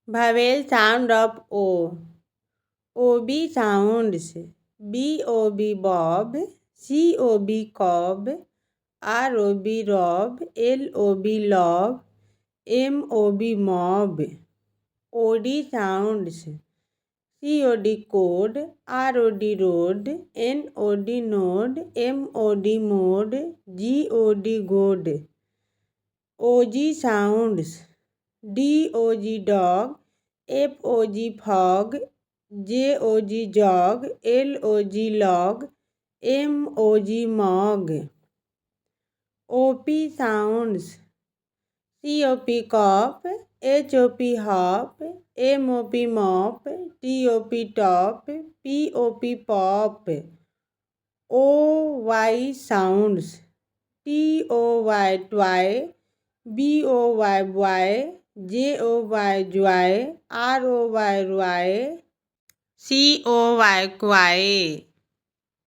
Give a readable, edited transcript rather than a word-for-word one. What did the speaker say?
Vowel sound of O. OB sounds. BOB Bob, COB Cob, ROB Rob, LOB Love, MOB Mob. OD sounds. COD Code, ROD Road, NOD Node, MOD Mode, GOD God. OG sounds. DOG Dog, FOG Fog, JOG Jog, LOG Log, MOG Mog. OP sounds. COP Cop, HOP Hop, MOP Mop, TOP Top, POP Pop. OY sounds. TOY Twy, BOY Boy, JOY Joy, ROY Roy, COY Quy.